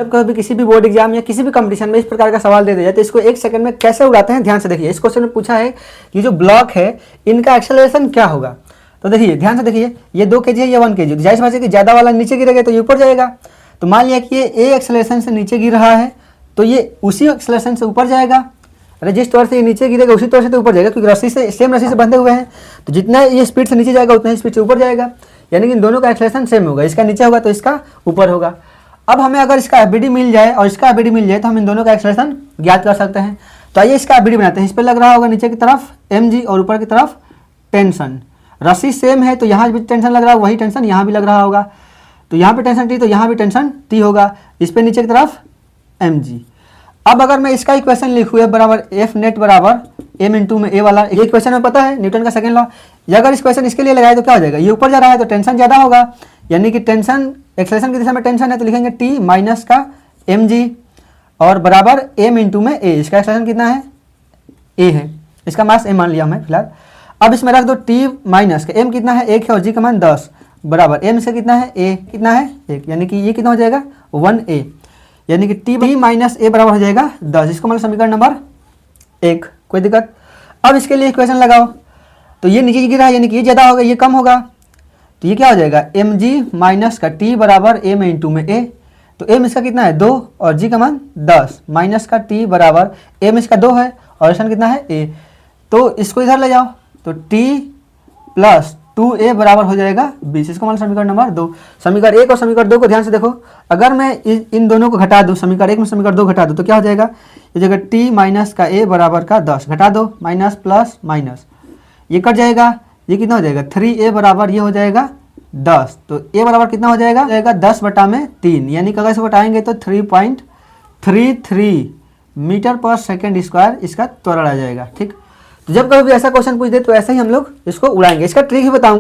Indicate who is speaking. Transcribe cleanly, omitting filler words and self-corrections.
Speaker 1: जब कभी किसी भी बोर्ड एग्जाम या किसी भी कंपटीशन में इस प्रकार का सवाल दे दिया जाए तो इसको 1 सेकंड में कैसे उड़ाते हैं, ध्यान से देखिए। इस क्वेश्चन में पूछा है कि जो ब्लॉक है इनका एक्सेलरेशन क्या होगा। तो देखिए ध्यान से देखिए, ये 2 kg है, ये 1 kg। जाहिर बात है कि ज़्यादा वाला नीचे गिरेगा तो ये ऊपर जाएगा। तो मान लिया कि ये ए एक्सेलरेशन से नीचे गिर रहा है तो ये उसी एक्सेलरेशन से ऊपर जाएगा। अरे जिस तौर से ये नीचे गिरेगा उसी तौर से तो ऊपर जाएगा, क्योंकि रस्सी से सेम रस्सी से बंधे हुए हैं। तो जितना ये स्पीड से नीचे जाएगा उतना ही स्पीड से ऊपर जाएगा, यानी कि इन दोनों का एक्सेलरेशन सेम होगा। इसका नीचे होगा तो इसका ऊपर होगा। अब हमें अगर इसका एफबीडी मिल जाए और इसका एफबीडी मिल जाए तो हम इन दोनों का एक्सेलरेशन ज्ञात कर सकते हैं। तो आइए इसका एफबीडी बनाते हैं। इस पर लग रहा होगा नीचे की तरफ mg और ऊपर की तरफ टेंशन। रस्सी सेम है तो यहाँ भी टेंशन लग रहा होगा, वही टेंशन यहाँ भी लग रहा होगा। तो यहाँ पे टेंशन T तो यहाँ भी टेंशन T होगा। इस पे नीचे की तरफ mg। अब अगर मैं इसका इक्वेशन लिखूँ F बराबर F नेट बराबर m इंटू में a वाला, ये इक्वेशन में पता है न्यूटन का सेकंड लॉ। ये अगर इस क्वेश्चन इसके लिए लगाए तो क्या हो जाएगा, ये ऊपर जा रहा है तो टेंशन ज़्यादा होगा, यानी कि टेंशन एक्सेलरेशन की दिशा में टेंशन है तो लिखेंगे T माइनस का mg और बराबर m इंटू में a। इसका एक्सेलरेशन कितना है, a है, इसका मास m मान लिया हमने फिलहाल। अब इसमें रख दो T माइनस का m कितना है 1 है और g का मान 10 बराबर m से कितना है a कितना है 1, यानी कि ये कितना हो जाएगा 1a, यानी कि T माइनस a बराबर हो जाएगा 10। इसको मतलब समीकरण नंबर 1। कोई दिक्कत। अब इसके लिए इक्वेशन लगाओ तो ये नीचे गिरा है यानी कि ये ज़्यादा होगा ये कम होगा, तो ये क्या हो जाएगा mg माइनस का T बराबर m इंटू में a। तो m इसका कितना है 2 और g का मान 10 माइनस का T बराबर m इसका 2 है और एक्शन कितना है a। तो इसको इधर ले जाओ तो T प्लस 2a बराबर हो जाएगा 20। इसको मान समीकरण नंबर 2। समीकरण 1 और समीकरण 2 को ध्यान से देखो। अगर मैं इन दोनों को घटा दूँ, समीकरण 1 में समीकरण 2 घटा दूँ तो क्या हो जाएगा, ये जगह T माइनस का a बराबर का 10 घटा दो, माइनस प्लस माइनस ये कट जाएगा, ये कितना हो जाएगा 3a बराबर ये हो जाएगा 10। तो a बराबर कितना हो जाएगा 10 बटा में 3, यानी कि अगर इसे घटाएंगे तो 3.33 मीटर पर सेकेंड स्क्वायर इसका त्वरण आ जाएगा। ठीक, तो जब कभी भी ऐसा क्वेश्चन पूछ दे तो ऐसे ही हम लोग इसको उड़ाएंगे। इसका ट्रिक ही बताऊंगा।